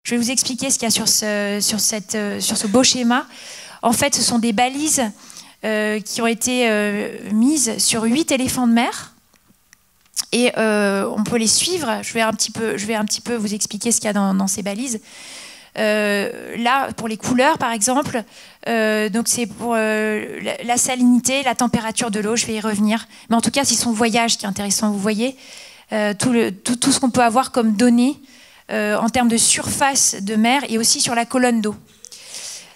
Je vais vous expliquer ce qu'il y a sur ce beau schéma. En fait, ce sont des balises qui ont été mises sur 8 éléphants de mer. Et on peut les suivre. Je vais un petit peu vous expliquer ce qu'il y a dans ces balises. Là, pour les couleurs, par exemple, donc c'est pour la salinité, la température de l'eau, je vais y revenir. Mais en tout cas, c'est son voyage qui est intéressant. Vous voyez tout ce qu'on peut avoir comme données en termes de surface de mer et aussi sur la colonne d'eau.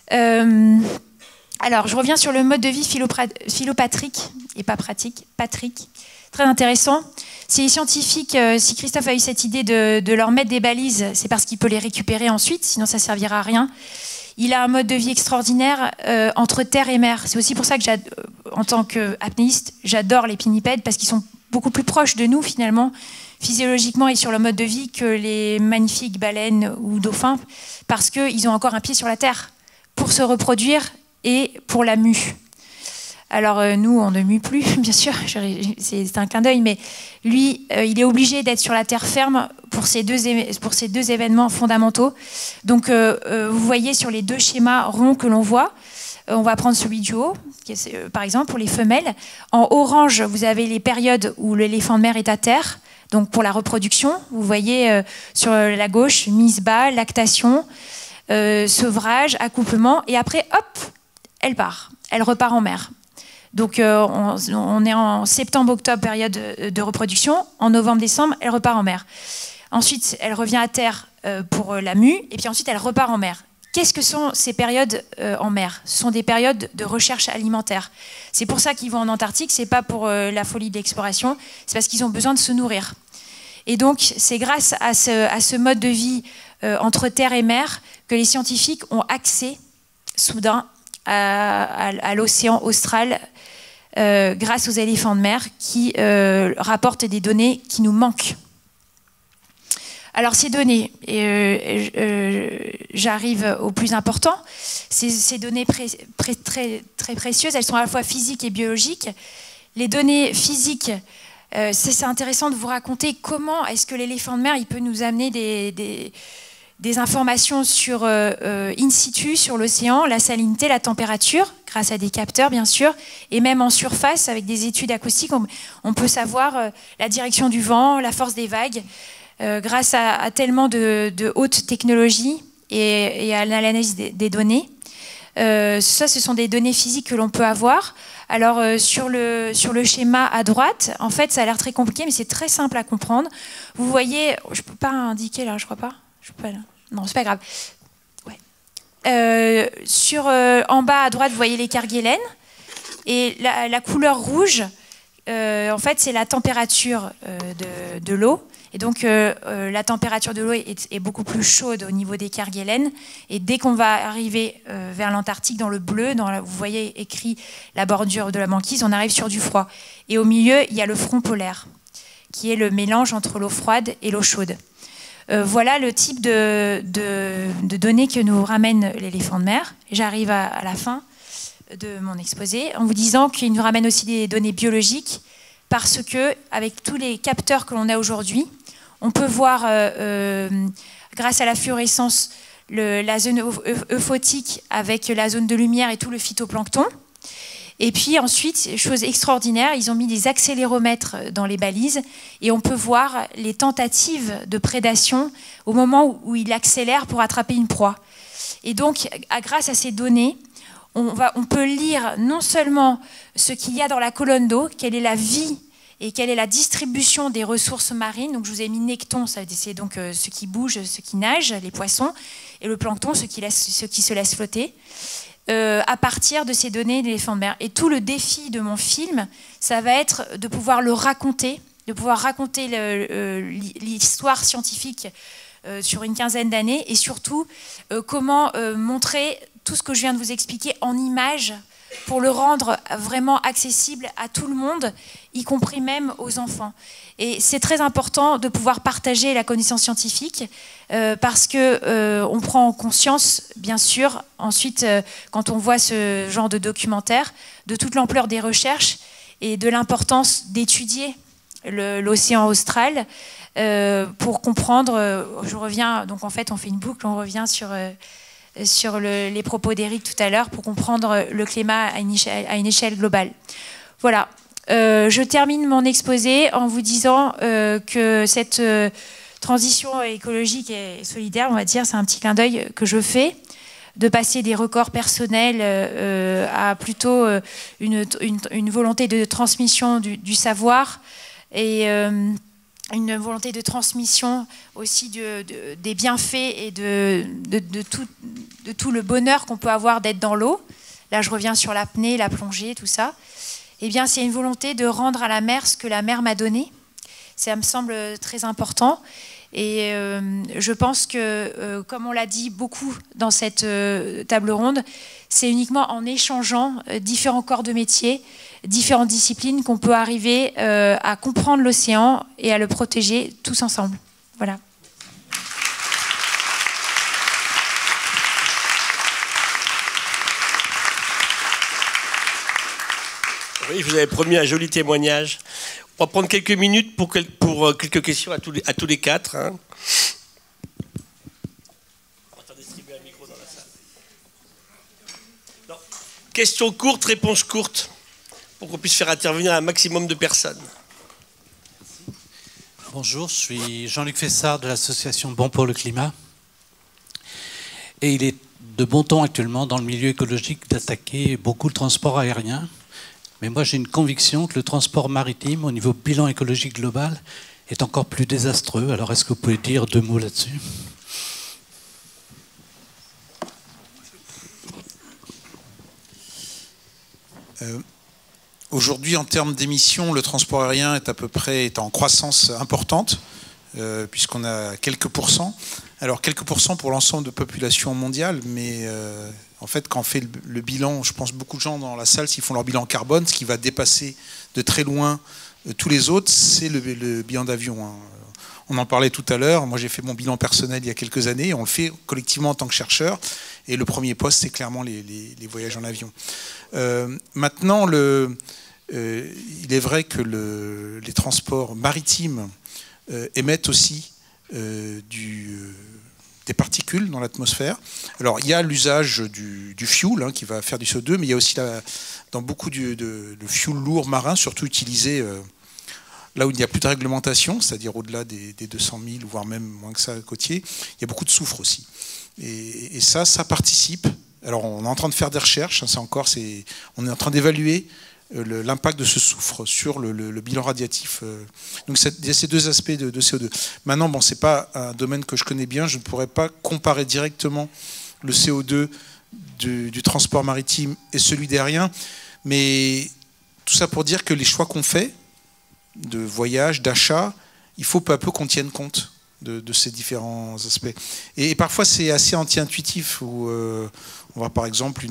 Alors, je reviens sur le mode de vie philopatrique, et pas pratique, Patrick. Très intéressant. Si les scientifiques, si Christophe a eu cette idée de leur mettre des balises, c'est parce qu'il peut les récupérer ensuite, sinon ça ne servira à rien. Il a un mode de vie extraordinaire entre terre et mer. C'est aussi pour ça que, en tant qu'apnéiste, j'adore les pinnipèdes, parce qu'ils sont beaucoup plus proches de nous, finalement, physiologiquement et sur le mode de vie, que les magnifiques baleines ou dauphins, parce qu'ils ont encore un pied sur la terre pour se reproduire et pour la mue. Alors nous, on ne mue plus, bien sûr, c'est un clin d'œil, mais lui, il est obligé d'être sur la terre ferme pour ces deux événements fondamentaux. Donc vous voyez sur les deux schémas ronds que l'on voit, on va prendre celui du haut, par exemple, pour les femelles. En orange, vous avez les périodes où l'éléphant de mer est à terre, donc pour la reproduction. Vous voyez sur la gauche, mise bas, lactation, sevrage, accouplement, et après, hop, elle part, elle repart en mer. Donc on est en septembre-octobre, période de reproduction. En novembre-décembre, elle repart en mer. Ensuite, elle revient à terre pour la mue, et puis ensuite, elle repart en mer. Qu'est-ce que sont ces périodes en mer? Ce sont des périodes de recherche alimentaire. C'est pour ça qu'ils vont en Antarctique, c'est pas pour la folie de l'exploration, c'est parce qu'ils ont besoin de se nourrir. Et donc, c'est grâce à ce mode de vie entre terre et mer que les scientifiques ont accès, soudain, à l'océan austral, grâce aux éléphants de mer qui rapportent des données qui nous manquent. Alors ces données, j'arrive au plus important, ces données très précieuses, elles sont à la fois physiques et biologiques. Les données physiques, c'est intéressant de vous raconter comment est-ce que l'éléphant de mer il peut nous amener des informations sur in situ, sur l'océan, la salinité, la température, grâce à des capteurs bien sûr, et même en surface avec des études acoustiques, on peut savoir la direction du vent, la force des vagues, grâce à tellement de haute technologie et à l'analyse des données. Ça, ce sont des données physiques que l'on peut avoir. Alors sur le schéma à droite, en fait, ça a l'air très compliqué, mais c'est très simple à comprendre. Vous voyez, je ne peux pas indiquer là, je crois pas. Non, c'est pas grave. Ouais. En bas à droite, vous voyez les kerguelen. Et la couleur rouge, en fait, c'est la température de l'eau. Et donc, la température de l'eau est beaucoup plus chaude au niveau des kerguelen. Et dès qu'on va arriver vers l'Antarctique, dans le bleu, vous voyez écrit la bordure de la banquise, on arrive sur du froid. Et au milieu, il y a le front polaire, qui est le mélange entre l'eau froide et l'eau chaude. Voilà le type de données que nous ramène l'éléphant de mer. J'arrive à la fin de mon exposé en vous disant qu'il nous ramène aussi des données biologiques parce que avec tous les capteurs que l'on a aujourd'hui, on peut voir grâce à la fluorescence la zone euphotique avec la zone de lumière et tout le phytoplancton. Et puis ensuite, chose extraordinaire, ils ont mis des accéléromètres dans les balises et on peut voir les tentatives de prédation au moment où il accélère pour attraper une proie. Et donc, grâce à ces données, on peut lire non seulement ce qu'il y a dans la colonne d'eau, quelle est la vie et quelle est la distribution des ressources marines. Donc je vous ai mis necton, c'est donc ce qui bouge, ce qui nage, les poissons, et le plancton, ce qui se laisse flotter. À partir de ces données d'éléphants de mer. Et tout le défi de mon film, ça va être de pouvoir le raconter, de pouvoir raconter l'histoire scientifique sur une quinzaine d'années et surtout comment montrer tout ce que je viens de vous expliquer en images pour le rendre vraiment accessible à tout le monde, y compris même aux enfants. Et c'est très important de pouvoir partager la connaissance scientifique parce qu'on prend conscience, bien sûr, ensuite, quand on voit ce genre de documentaire, de toute l'ampleur des recherches et de l'importance d'étudier l'océan austral pour comprendre, je reviens, donc en fait on fait une boucle, on revient sur les propos d'Éric tout à l'heure pour comprendre le climat à une échelle globale. Voilà. Je termine mon exposé en vous disant que cette transition écologique et solidaire, on va dire, c'est un petit clin d'œil que je fais, de passer des records personnels à plutôt une volonté de transmission du savoir et une volonté de transmission aussi des bienfaits et de tout le bonheur qu'on peut avoir d'être dans l'eau. Là, je reviens sur l'apnée, la plongée, tout ça. Eh bien, c'est une volonté de rendre à la mer ce que la mer m'a donné. Ça me semble très important. Et je pense que, comme on l'a dit beaucoup dans cette table ronde, c'est uniquement en échangeant différents corps de métier, différentes disciplines qu'on peut arriver à comprendre l'océan et à le protéger tous ensemble. Voilà. Oui, je vous avais promis un joli témoignage. On va prendre quelques minutes pour quelques questions à tous les quatre. Hein. On va distribuer un micro dans la salle. Non. Questions courtes, réponses courtes, pour qu'on puisse faire intervenir un maximum de personnes. Bonjour, je suis Jean-Luc Fessard de l'association Bon pour le climat. Et il est de bon ton actuellement dans le milieu écologique d'attaquer beaucoup le transport aérien. Mais moi, j'ai une conviction que le transport maritime, au niveau bilan écologique global, est encore plus désastreux. Alors, est-ce que vous pouvez dire 2 mots là-dessus ? Aujourd'hui, en termes d'émissions, le transport aérien est en croissance importante, puisqu'on a quelques pourcents. Alors, quelques pourcents pour l'ensemble de la population mondiale, mais en fait, quand on fait le bilan, je pense beaucoup de gens dans la salle, s'ils font leur bilan carbone, ce qui va dépasser de très loin tous les autres, c'est le bilan d'avion. Hein. On en parlait tout à l'heure. Moi, j'ai fait mon bilan personnel il y a quelques années. On le fait collectivement en tant que chercheur. Et le premier poste, c'est clairement les voyages en avion. Maintenant, il est vrai que les transports maritimes émettent aussi des particules dans l'atmosphère. Alors, il y a l'usage du fuel qui va faire du CO2, mais il y a aussi dans beaucoup de fuel lourd marin, surtout utilisé là où il n'y a plus de réglementation, c'est-à-dire au-delà des 200 000, voire même moins que ça, côtier, il y a beaucoup de soufre aussi. Et ça participe. Alors, on est en train de faire des recherches, on est en train d'évaluer l'impact de ce soufre sur le bilan radiatif. Donc il y a ces deux aspects de CO2. Maintenant, bon, ce n'est pas un domaine que je connais bien, je ne pourrais pas comparer directement le CO2 du transport maritime et celui d'aérien, mais tout ça pour dire que les choix qu'on fait, de voyage, d'achat, il faut peu à peu qu'on tienne compte de ces différents aspects. Et parfois, c'est assez anti-intuitif, où on voit par exemple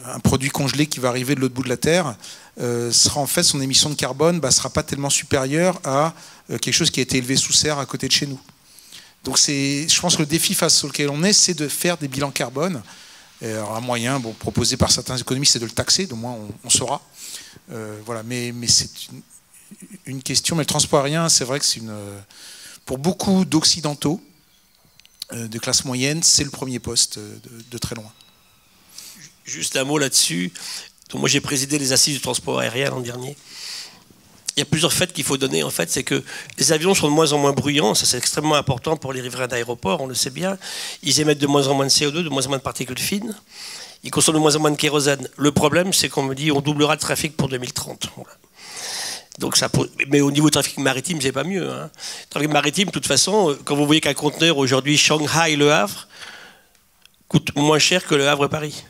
un produit congelé qui va arriver de l'autre bout de la Terre, sera en fait, son émission de carbone ne sera pas tellement supérieure à quelque chose qui a été élevé sous serre à côté de chez nous. Donc je pense que le défi face auquel on est, c'est de faire des bilans carbone. Alors un moyen proposé par certains économistes, c'est de le taxer, au moins on saura. Voilà, mais c'est une question. Mais le transport aérien, c'est vrai que c'est pour beaucoup d'occidentaux, de classe moyenne, c'est le premier poste de très loin. Juste un mot là-dessus. Donc moi, j'ai présidé les assises du transport aérien l'an dernier. Il y a plusieurs faits qu'il faut donner. En fait, c'est que les avions sont de moins en moins bruyants. Ça, c'est extrêmement important pour les riverains d'aéroports, on le sait bien. Ils émettent de moins en moins de CO2, de moins en moins de particules fines. Ils consomment de moins en moins de kérosène. Le problème, c'est qu'on me dit on doublera le trafic pour 2030. Voilà. Donc mais au niveau du trafic maritime, c'est pas mieux. Hein. Le trafic maritime, de toute façon, quand vous voyez qu'un conteneur aujourd'hui, Shanghai-Le Havre, coûte moins cher que Le Havre-Paris.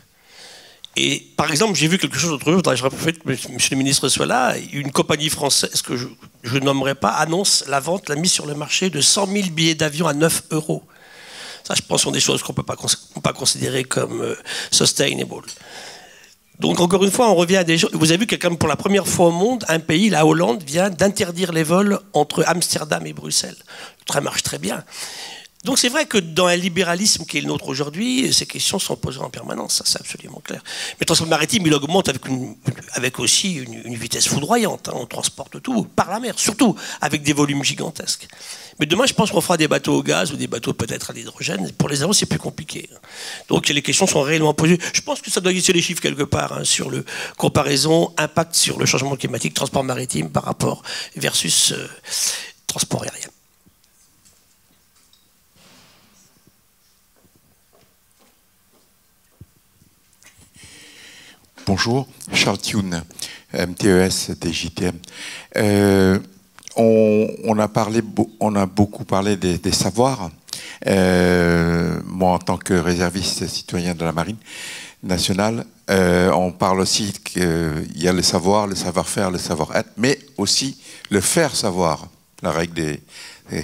Et par exemple, j'ai vu quelque chose d'autre, je répète que monsieur le ministre soit là, une compagnie française que je ne nommerai pas annonce la mise sur le marché de 100 000 billets d'avion à 9 €. Ça, je pense, sont des choses qu'on ne peut pas considérer comme sustainable. Donc, encore une fois, on revient à des choses. Vous avez vu que, pour la première fois au monde, un pays, la Hollande, vient d'interdire les vols entre Amsterdam et Bruxelles. Ça marche très bien. Donc c'est vrai que dans un libéralisme qui est le nôtre aujourd'hui, ces questions sont posées en permanence, ça c'est absolument clair. Mais le transport maritime, il augmente avec aussi une vitesse foudroyante. Hein. On transporte tout, par la mer, surtout avec des volumes gigantesques. Mais demain, je pense qu'on fera des bateaux au gaz ou des bateaux peut-être à l'hydrogène. Pour les avions, c'est plus compliqué. Donc les questions sont réellement posées. Je pense que ça doit exister les chiffres quelque part hein, sur le comparaison, impact sur le changement climatique, transport maritime par rapport versus transport aérien. Bonjour, Charles Thune, MTES, DJTM. On a beaucoup parlé des savoirs. Moi, en tant que réserviste citoyen de la Marine nationale, on parle aussi qu'il y a le savoir, le savoir-faire, le savoir-être, mais aussi le faire savoir, la règle des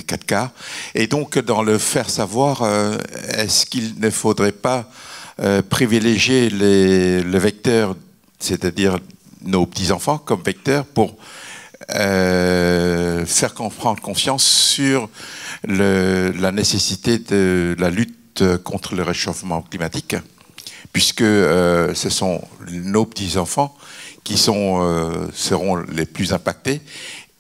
4 quarts. Et donc, dans le faire savoir, est-ce qu'il ne faudrait pas privilégier le vecteur, c'est-à-dire nos petits-enfants comme vecteur pour faire prendre conscience sur la nécessité de la lutte contre le réchauffement climatique, puisque ce sont nos petits-enfants qui seront les plus impactés.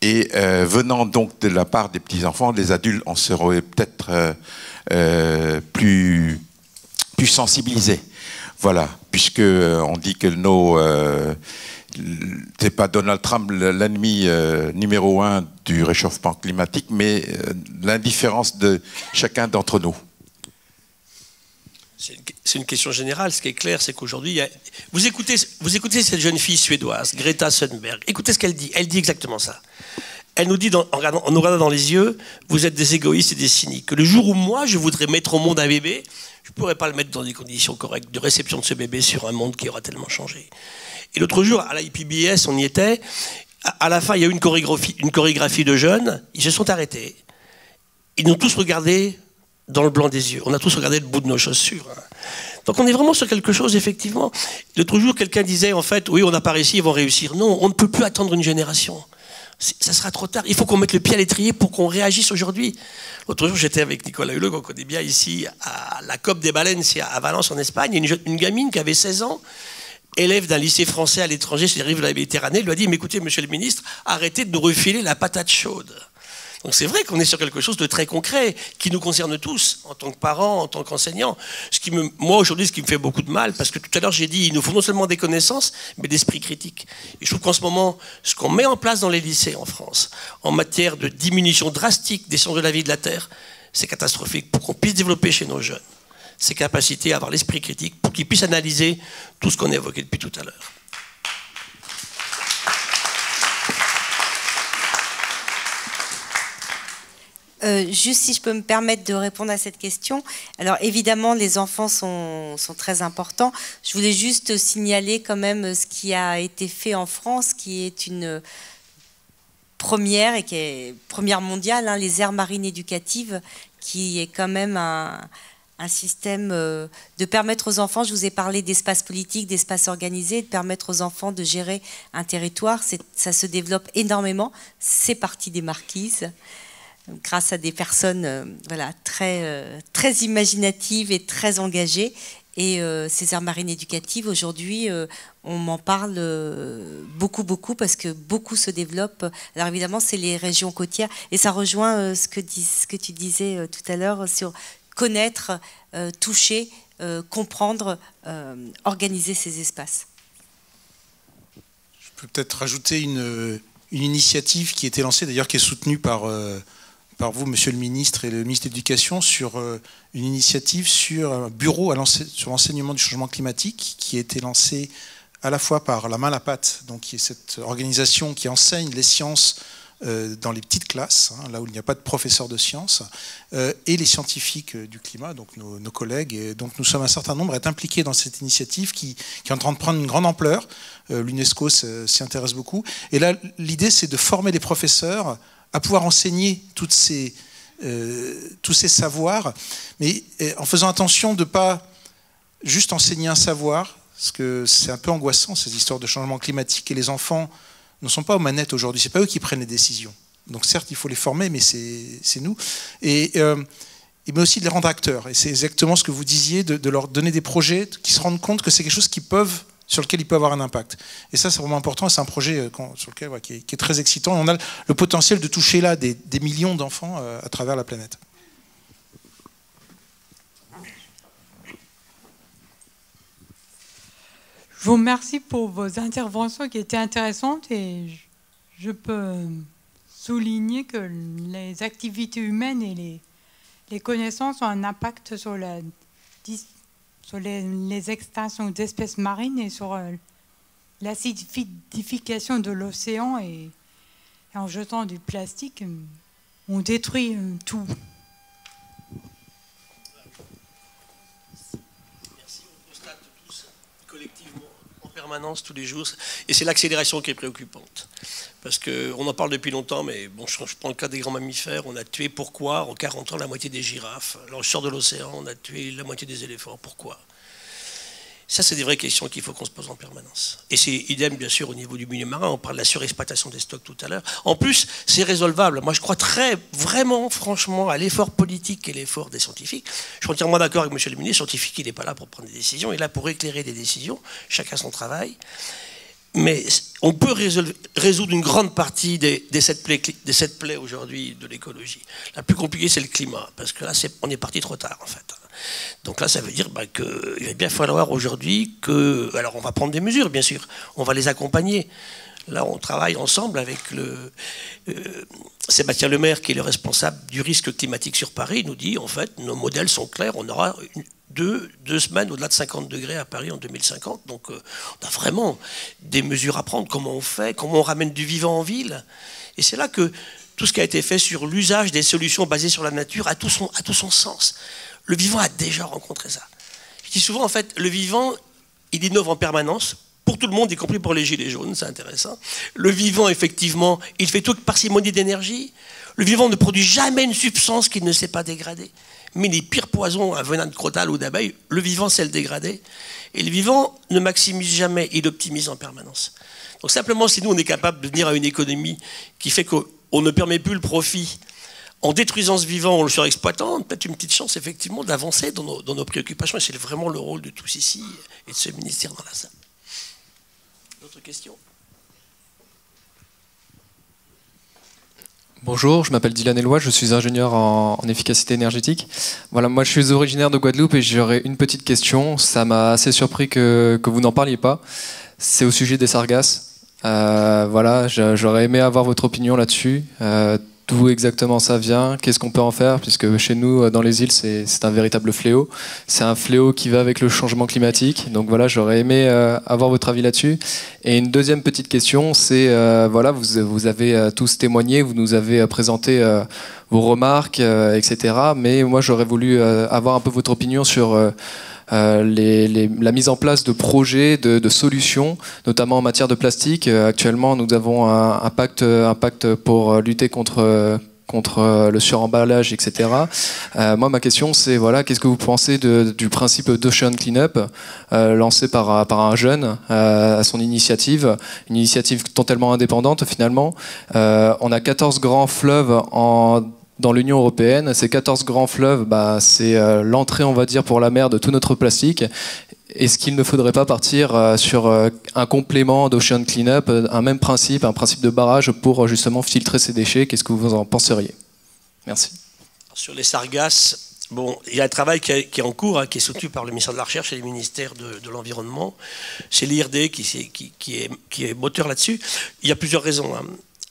Et venant donc de la part des petits-enfants, les adultes en seraient peut-être plus sensibilisés. Voilà, puisque on dit que c'est pas Donald Trump l'ennemi numéro 1 du réchauffement climatique, mais l'indifférence de chacun d'entre nous. C'est une question générale. Ce qui est clair, c'est qu'aujourd'hui, vous écoutez cette jeune fille suédoise, Greta Thunberg. Écoutez ce qu'elle dit. Elle dit exactement ça. Elle nous dit, en nous regardant dans les yeux, vous êtes des égoïstes et des cyniques. Que le jour où moi, je voudrais mettre au monde un bébé, je ne pourrais pas le mettre dans des conditions correctes de réception de ce bébé sur un monde qui aura tellement changé. Et l'autre jour, à l'IPBS, on y était. À la fin, il y a eu une chorégraphie de jeunes. Ils se sont arrêtés. Ils nous ont tous regardé dans le blanc des yeux. On a tous regardé le bout de nos chaussures. Donc on est vraiment sur quelque chose, effectivement. L'autre jour, quelqu'un disait, en fait, oui, on n'a pas réussi, ils vont réussir. Non, on ne peut plus attendre une génération. Ça sera trop tard. Il faut qu'on mette le pied à l'étrier pour qu'on réagisse aujourd'hui. L'autre jour, j'étais avec Nicolas Hulot, qu'on connaît bien ici, à la COP des baleines, c'est à Valence, en Espagne. Une gamine qui avait 16 ans, élève d'un lycée français à l'étranger sur les rives de la Méditerranée, lui a dit, mais écoutez, monsieur le ministre, arrêtez de nous refiler la patate chaude. Donc c'est vrai qu'on est sur quelque chose de très concret, qui nous concerne tous, en tant que parents, en tant qu'enseignants. Moi, aujourd'hui, ce qui me fait beaucoup de mal, parce que tout à l'heure, j'ai dit, il nous faut non seulement des connaissances, mais d'esprit critique. Et je trouve qu'en ce moment, ce qu'on met en place dans les lycées en France, en matière de diminution drastique des sciences de la vie et de la Terre, c'est catastrophique pour qu'on puisse développer chez nos jeunes ces capacités à avoir l'esprit critique, pour qu'ils puissent analyser tout ce qu'on a évoqué depuis tout à l'heure. Juste si je peux me permettre de répondre à cette question. Alors évidemment, les enfants sont très importants. Je voulais juste signaler quand même ce qui a été fait en France, qui est une première et qui est première mondiale, hein, les aires marines éducatives, qui est quand même un système de permettre aux enfants, je vous ai parlé d'espace politique, d'espace organisé, de permettre aux enfants de gérer un territoire. Ça se développe énormément. C'est parti des marquises, grâce à des personnes voilà, très imaginatives et très engagées. Et ces aires marines éducatives, aujourd'hui, on m'en parle beaucoup, parce que beaucoup se développent. Alors évidemment, c'est les régions côtières. Et ça rejoint ce que tu disais tout à l'heure sur connaître, toucher, comprendre, organiser ces espaces. Je peux peut-être rajouter une initiative qui a été lancée, d'ailleurs qui est soutenue par vous, Monsieur le Ministre, et le Ministre de l'Éducation, sur une initiative sur un bureau sur l'enseignement du changement climatique, qui a été lancé à la fois par La Main à la Pâte, donc qui est cette organisation qui enseigne les sciences dans les petites classes, hein, là où il n'y a pas de professeurs de sciences, et les scientifiques du climat, donc nos collègues. Et donc nous sommes un certain nombre à être impliqués dans cette initiative qui est en train de prendre une grande ampleur. L'UNESCO s'y intéresse beaucoup. Et là, l'idée, c'est de former les professeurs à pouvoir enseigner tous ces savoirs, mais en faisant attention de ne pas juste enseigner un savoir, parce que c'est un peu angoissant, ces histoires de changement climatique, et les enfants ne sont pas aux manettes aujourd'hui, ce n'est pas eux qui prennent les décisions. Donc certes, il faut les former, mais c'est nous. Et mais aussi de les rendre acteurs. Et c'est exactement ce que vous disiez, de leur donner des projets qui se rendent compte que c'est quelque chose sur lequel ils peuvent avoir un impact. Et ça, c'est vraiment important. C'est un projet sur lequel, qui est très excitant. Et on a le potentiel de toucher là des millions d'enfants à travers la planète. Je vous remercie pour vos interventions qui étaient intéressantes et je peux souligner que les activités humaines et les connaissances ont un impact sur les extinctions d'espèces marines et sur l'acidification de l'océan et en jetant du plastique, on détruit tout. Permanence tous les jours, et c'est l'accélération qui est préoccupante. Parce qu'on en parle depuis longtemps, mais bon, je prends le cas des grands mammifères, on a tué pourquoi en 40 ans la moitié des girafes. Alors je sors de l'océan, on a tué la moitié des éléphants, pourquoi? Ça, c'est des vraies questions qu'il faut qu'on se pose en permanence. Et c'est idem, bien sûr, au niveau du milieu marin. On parle de la surexploitation des stocks tout à l'heure. En plus, c'est résolvable. Moi, je crois vraiment, franchement, à l'effort politique et l'effort des scientifiques. Je suis entièrement d'accord avec monsieur le ministre. Le scientifique, il n'est pas là pour prendre des décisions. Il est là pour éclairer des décisions. Chacun son travail. Mais on peut résoudre une grande partie des 7 plaies aujourd'hui de l'écologie. La plus compliquée, c'est le climat. Parce que là, on est parti trop tard, en fait. Donc là, ça veut dire qu'il va bien falloir aujourd'hui que... Alors, on va prendre des mesures, bien sûr. On va les accompagner. Là, on travaille ensemble avec Sébastien Lemaire, qui est le responsable du risque climatique sur Paris. Il nous dit, en fait, nos modèles sont clairs. On aura deux semaines au-delà de 50 degrés à Paris en 2050. Donc, on a vraiment des mesures à prendre. Comment on fait? Comment on ramène du vivant en ville? Et c'est là que tout ce qui a été fait sur l'usage des solutions basées sur la nature a tout son sens. Le vivant a déjà rencontré ça. Je dis souvent, en fait, le vivant, il innove en permanence, pour tout le monde, y compris pour les gilets jaunes, c'est intéressant. Le vivant, effectivement, il fait tout avec parcimonie d'énergie. Le vivant ne produit jamais une substance qu'il ne sait pas dégrader. Mais les pires poisons, un venin de crotale ou d'abeille, le vivant sait le dégrader. Et le vivant ne maximise jamais, il optimise en permanence. Donc simplement, si nous, on est capable de venir à une économie qui fait qu'on ne permet plus le profit, en détruisant ce vivant, en le surexploitant, peut-être une petite chance effectivement d'avancer dans nos préoccupations. Et c'est vraiment le rôle de tous ici et de ce ministère dans la salle. D'autres questions? Bonjour, je m'appelle Dylan Eloi, je suis ingénieur en efficacité énergétique. Voilà, moi je suis originaire de Guadeloupe et j'aurais une petite question. Ça m'a assez surpris que vous n'en parliez pas. C'est au sujet des sargasses. Voilà, j'aurais aimé avoir votre opinion là-dessus. D'où exactement ça vient, qu'est-ce qu'on peut en faire, puisque chez nous, dans les îles, c'est un véritable fléau. C'est un fléau qui va avec le changement climatique. Donc voilà, j'aurais aimé avoir votre avis là-dessus. Et une deuxième petite question, c'est, voilà, vous avez tous témoigné, vous nous avez présenté vos remarques, etc. Mais moi, j'aurais voulu avoir un peu votre opinion sur... la mise en place de projets, de solutions, notamment en matière de plastique. Actuellement, nous avons un pacte pour lutter contre le suremballage, etc. Moi, ma question, c'est voilà, qu'est-ce que vous pensez du principe d'Ocean Cleanup lancé par un jeune à son initiative, une initiative totalement indépendante finalement. On a 14 grands fleuves dans l'Union européenne. Ces 14 grands fleuves, c'est l'entrée, on va dire, pour la mer de tout notre plastique. Est-ce qu'il ne faudrait pas partir sur un complément d'Ocean Cleanup, un même principe, un principe de barrage pour justement filtrer ces déchets? Qu'est-ce que vous en penseriez? Merci. Sur les sargasses, bon, il y a un travail qui est en cours, qui est soutenu par le ministère de la Recherche et le ministère de l'Environnement. C'est l'IRD qui est moteur là-dessus. Il y a plusieurs raisons.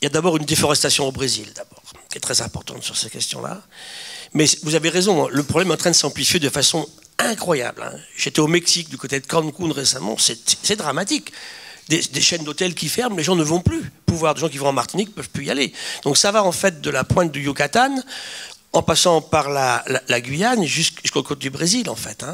Il y a d'abord une déforestation au Brésil, d'abord, qui est très importante sur ces questions-là. Mais vous avez raison, le problème est en train de s'amplifier de façon incroyable. J'étais au Mexique, du côté de Cancun récemment, c'est dramatique. Des chaînes d'hôtels qui ferment, les gens ne vont plus pouvoir. Des gens qui vont en Martinique ne peuvent plus y aller. Donc ça va en fait de la pointe du Yucatan, en passant par la Guyane jusqu'aux côtes du Brésil, en fait.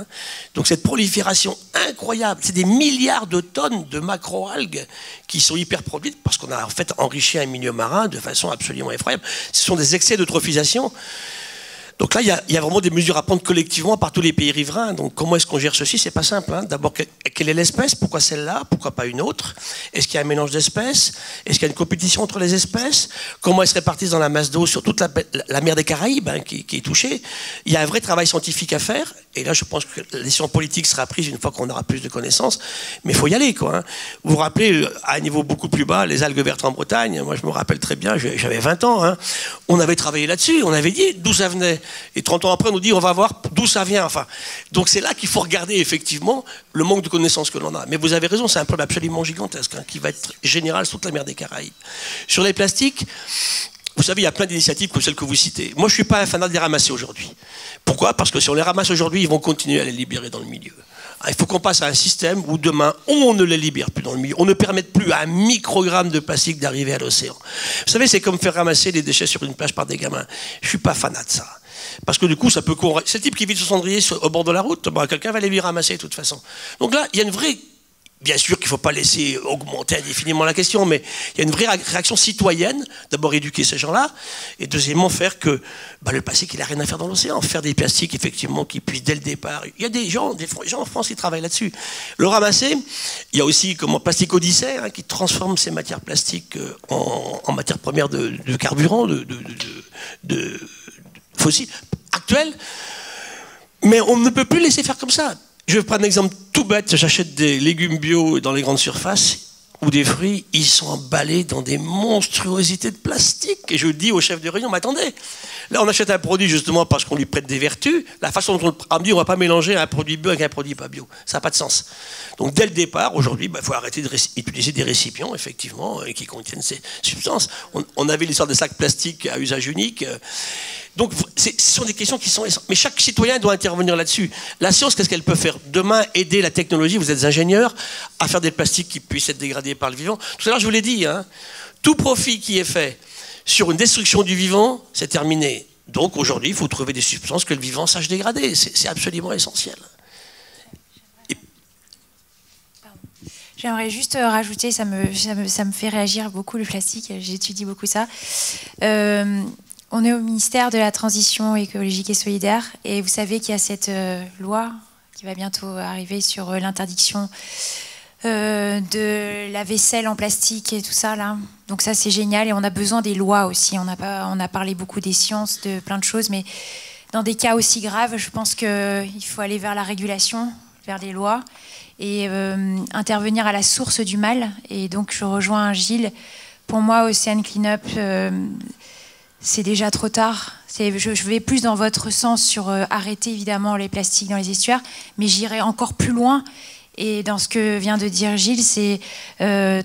Donc cette prolifération incroyable, c'est des milliards de tonnes de macroalgues qui sont hyper produites parce qu'on a en fait enrichi un milieu marin de façon absolument effroyable. Ce sont des excès d'eutrophisation. Donc là, il y a vraiment des mesures à prendre collectivement par tous les pays riverains. Donc comment est-ce qu'on gère ceci? C'est pas simple. Hein. D'abord, quelle est l'espèce? Pourquoi celle-là? Pourquoi pas une autre? Est-ce qu'il y a un mélange d'espèces? Est-ce qu'il y a une compétition entre les espèces? Comment elles se répartissent dans la masse d'eau sur toute la mer des Caraïbes, hein, qui est touchée? Il y a un vrai travail scientifique à faire. Et là, je pense que la décision politique sera prise une fois qu'on aura plus de connaissances. Mais il faut y aller, quoi. Hein. Vous vous rappelez, à un niveau beaucoup plus bas, les algues vertes en Bretagne. Moi, je me rappelle très bien, j'avais 20 ans. Hein. On avait travaillé là-dessus. On avait dit d'où ça venait. Et 30 ans après, on nous dit on va voir d'où ça vient. Enfin, donc c'est là qu'il faut regarder effectivement le manque de connaissances que l'on a. Mais vous avez raison, c'est un problème absolument gigantesque, hein, qui va être général sur toute la mer des Caraïbes. Sur les plastiques, vous savez, il y a plein d'initiatives comme celle que vous citez. Moi, je ne suis pas un fanat de les ramasser aujourd'hui. Pourquoi? Parce que si on les ramasse aujourd'hui, ils vont continuer à les libérer dans le milieu. Il faut qu'on passe à un système où demain, on ne les libère plus dans le milieu. On ne permet plus à un microgramme de plastique d'arriver à l'océan. Vous savez, c'est comme faire ramasser des déchets sur une plage par des gamins. Je ne suis pas fanat de ça. Parce que du coup, ça peut courir. C'est le type qui vit de son cendrier au bord de la route, bah, quelqu'un va les lui ramasser de toute façon. Donc là, il y a une vraie... Bien sûr qu'il ne faut pas laisser augmenter indéfiniment la question, mais il y a une vraie réaction citoyenne. D'abord, éduquer ces gens-là, et deuxièmement, faire que le plastique, il n'a rien à faire dans l'océan. Faire des plastiques, effectivement, qui puissent, dès le départ... Il y a des gens en France qui travaillent là-dessus. Le ramasser, il y a aussi, comme Plastic Odyssey, hein, qui transforme ces matières plastiques en matières premières de carburant, de fossiles, actuels. Mais on ne peut plus laisser faire comme ça. Je vais prendre un exemple tout bête. J'achète des légumes bio dans les grandes surfaces ou des fruits. Ils sont emballés dans des monstruosités de plastique. Et je dis au chef de rayon, mais attendez, là on achète un produit justement parce qu'on lui prête des vertus. La façon dont on me dit, on ne va pas mélanger un produit bio avec un produit pas bio. Ça n'a pas de sens. Donc dès le départ, aujourd'hui, il faut arrêter d'utiliser des récipients, effectivement, qui contiennent ces substances. On avait l'histoire des sacs plastiques à usage unique. Donc, ce sont des questions qui sont essentielles. Mais chaque citoyen doit intervenir là-dessus. La science, qu'est-ce qu'elle peut faire? Demain, aider la technologie, vous êtes ingénieur, à faire des plastiques qui puissent être dégradés par le vivant. Tout à l'heure, je vous l'ai dit, hein, tout profit qui est fait sur une destruction du vivant, c'est terminé. Donc, aujourd'hui, il faut trouver des substances que le vivant sache dégrader. C'est absolument essentiel. J'aimerais juste rajouter, ça me fait réagir beaucoup le plastique, j'étudie beaucoup ça. On est au ministère de la Transition écologique et solidaire et vous savez qu'il y a cette loi qui va bientôt arriver sur l'interdiction de la vaisselle en plastique et tout ça là. Donc ça c'est génial et on a besoin des lois aussi. On a parlé beaucoup des sciences, de plein de choses, mais dans des cas aussi graves, je pense qu'il faut aller vers la régulation, vers les lois et intervenir à la source du mal. Et donc je rejoins Gilles. Pour moi, Ocean Cleanup, c'est déjà trop tard. Je vais plus dans votre sens sur arrêter évidemment les plastiques dans les estuaires, mais j'irai encore plus loin. Et dans ce que vient de dire Gilles, c'est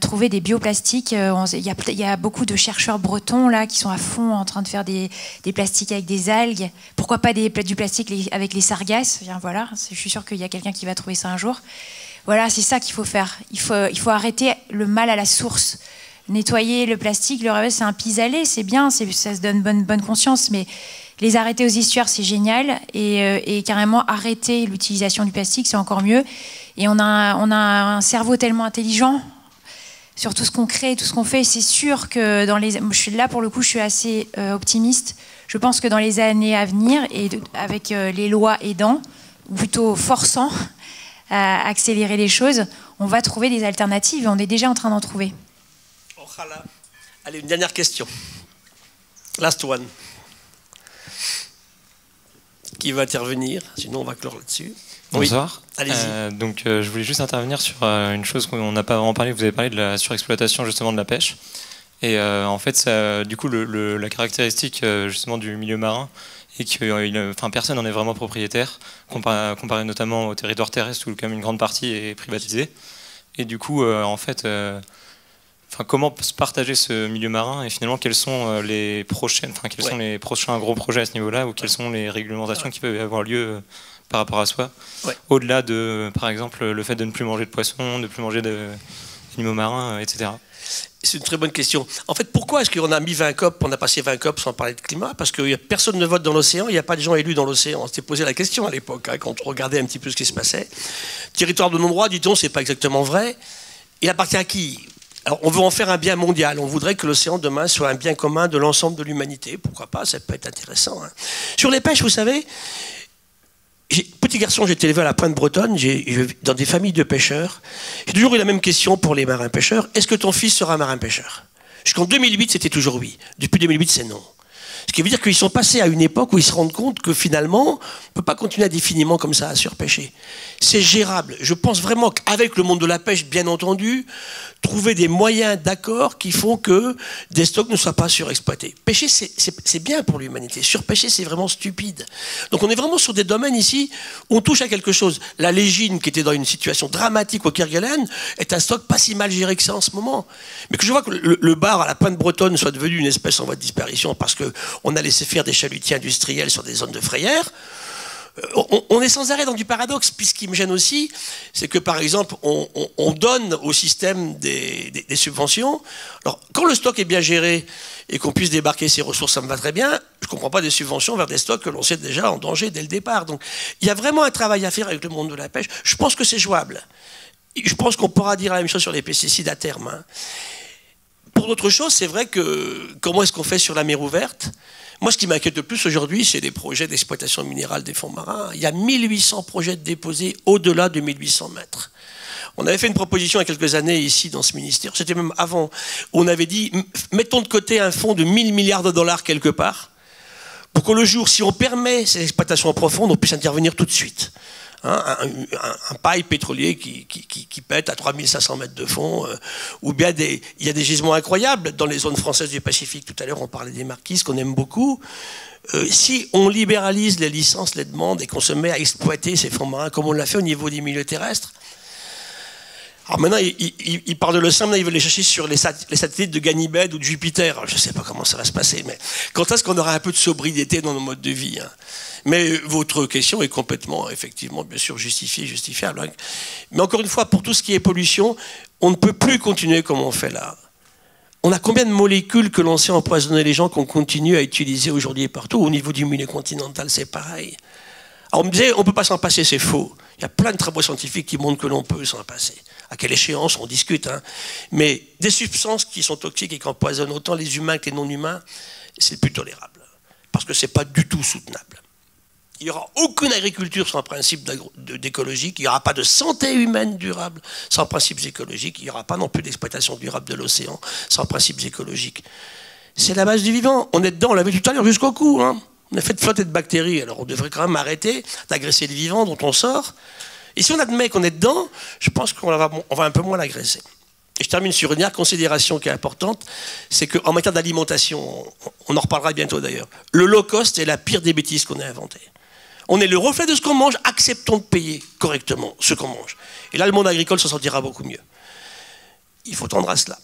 trouver des bioplastiques. Il y a beaucoup de chercheurs bretons là qui sont à fond en train de faire des plastiques avec des algues. Pourquoi pas du plastique avec les sargasses? Bien, voilà, je suis sûre qu'il y a quelqu'un qui va trouver ça un jour. Voilà, c'est ça qu'il faut faire. Il faut arrêter le mal à la source. Nettoyer le plastique, le reste, c'est un pis-aller, c'est bien, ça se donne bonne conscience, mais les arrêter aux estuaires, c'est génial, et carrément arrêter l'utilisation du plastique, c'est encore mieux. Et on a un cerveau tellement intelligent sur tout ce qu'on crée, tout ce qu'on fait. C'est sûr que là, pour le coup, je suis assez optimiste. Je pense que dans les années à venir, et avec les lois aidant, ou plutôt forçant à accélérer les choses, on va trouver des alternatives, et on est déjà en train d'en trouver. Allez, une dernière question. Last one. Qui va intervenir? Sinon, on va clore là-dessus. Bonsoir. Oui. Allez-y. Donc, je voulais juste intervenir sur une chose qu'on n'a pas vraiment parlé. Vous avez parlé de la surexploitation justement de la pêche. Et en fait, ça, du coup, la caractéristique justement du milieu marin est que personne n'en est vraiment propriétaire, comparé notamment au territoire terrestre où quand même une grande partie est privatisée. Et du coup, en fait... comment se partager ce milieu marin et finalement quels sont les prochains gros projets à ce niveau-là ou quelles sont les réglementations qui peuvent avoir lieu par rapport à soi, au-delà de, par exemple, le fait de ne plus manger de poissons, de ne plus manger d'animaux marins, etc. C'est une très bonne question. En fait, pourquoi est-ce qu'on a mis 20 COP, on a passé 20 COP sans parler de climat? Parce que personne ne vote dans l'océan, il n'y a pas de gens élus dans l'océan. On s'était posé la question à l'époque, hein, quand on regardait un petit peu ce qui se passait. Territoire de non-droit, dit-on, c'est pas exactement vrai. Il appartient à qui? Alors, on veut en faire un bien mondial. On voudrait que l'océan demain soit un bien commun de l'ensemble de l'humanité. Pourquoi pas? Ça peut être intéressant. Hein. Sur les pêches, vous savez, petit garçon, j'ai été élevé à la Pointe bretonne, dans des familles de pêcheurs. J'ai toujours eu la même question pour les marins pêcheurs. Est-ce que ton fils sera marin pêcheur? Jusqu'en 2008, c'était toujours oui. Depuis 2008, c'est non. Ce qui veut dire qu'ils sont passés à une époque où ils se rendent compte que finalement, on ne peut pas continuer indéfiniment comme ça à surpêcher. C'est gérable. Je pense vraiment qu'avec le monde de la pêche, bien entendu, trouver des moyens d'accord qui font que des stocks ne soient pas surexploités. Pêcher, c'est bien pour l'humanité. Surpêcher, c'est vraiment stupide. Donc on est vraiment sur des domaines ici où on touche à quelque chose. La légine, qui était dans une situation dramatique au Kerguelen, est un stock pas si mal géré que ça en ce moment. Mais que je vois que le bar à la Pointe bretonne soit devenu une espèce en voie de disparition parce qu'on a laissé faire des chalutiers industriels sur des zones de frayère, on est sans arrêt dans du paradoxe. Puis ce qui me gêne aussi, c'est que par exemple, on donne au système des subventions. Alors, quand le stock est bien géré et qu'on puisse débarquer ses ressources, ça me va très bien. Je ne comprends pas des subventions vers des stocks que l'on sait déjà en danger dès le départ. Donc, il y a vraiment un travail à faire avec le monde de la pêche. Je pense que c'est jouable. Je pense qu'on pourra dire la même chose sur les pesticides à terme. Hein. Pour d'autres choses, c'est vrai que comment est-ce qu'on fait sur la mer ouverte? Moi, ce qui m'inquiète le plus aujourd'hui, c'est les projets d'exploitation minérale des fonds marins. Il y a 1800 projets déposés au-delà de 1800 mètres. On avait fait une proposition il y a quelques années ici dans ce ministère, c'était même avant, où on avait dit, mettons de côté un fonds de 1000 milliards de dollars quelque part, pour que le jour, si on permet ces exploitations profondes, on puisse intervenir tout de suite. Hein, un paille pétrolier qui pète à 3500 mètres de fond, ou bien il y a des gisements incroyables dans les zones françaises du Pacifique. Tout à l'heure, on parlait des Marquises, qu'on aime beaucoup. Si on libéralise les licences, les demandes, et qu'on se met à exploiter ces fonds marins, comme on l'a fait au niveau des milieux terrestres, alors maintenant, ils parlent de l'océan, maintenant ils veulent les chercher sur les satellites de Ganymède ou de Jupiter. Alors, je ne sais pas comment ça va se passer, mais quand est-ce qu'on aura un peu de sobriété dans nos modes de vie, hein? Mais votre question est complètement, effectivement, bien sûr, justifiée, justifiable. Hein. Mais encore une fois, pour tout ce qui est pollution, on ne peut plus continuer comme on fait là. On a combien de molécules que l'on sait empoisonner les gens qu'on continue à utiliser aujourd'hui et partout? Au niveau du milieu continental, c'est pareil. Alors on me disait, on ne peut pas s'en passer, c'est faux. Il y a plein de travaux scientifiques qui montrent que l'on peut s'en passer. À quelle échéance, on discute. Hein. Mais des substances qui sont toxiques et qui empoisonnent autant les humains que les non-humains, c'est plus tolérable. Parce que ce n'est pas du tout soutenable. Il n'y aura aucune agriculture sans principe d'écologique, il n'y aura pas de santé humaine durable sans principes écologiques, il n'y aura pas non plus d'exploitation durable de l'océan sans principes écologiques. C'est la base du vivant, on est dedans, on l'avait tout à l'heure jusqu'au cou. Hein. On est fait de flotter de bactéries, alors on devrait quand même arrêter d'agresser le vivant dont on sort. Et si on admet qu'on est dedans, je pense qu'on va un peu moins l'agresser. Et je termine sur une dernière considération qui est importante, c'est qu'en matière d'alimentation, on en reparlera bientôt d'ailleurs, le low cost est la pire des bêtises qu'on ait inventées. On est le reflet de ce qu'on mange, acceptons de payer correctement ce qu'on mange. Et là, le monde agricole s'en sortira beaucoup mieux. Il faut tendre à cela.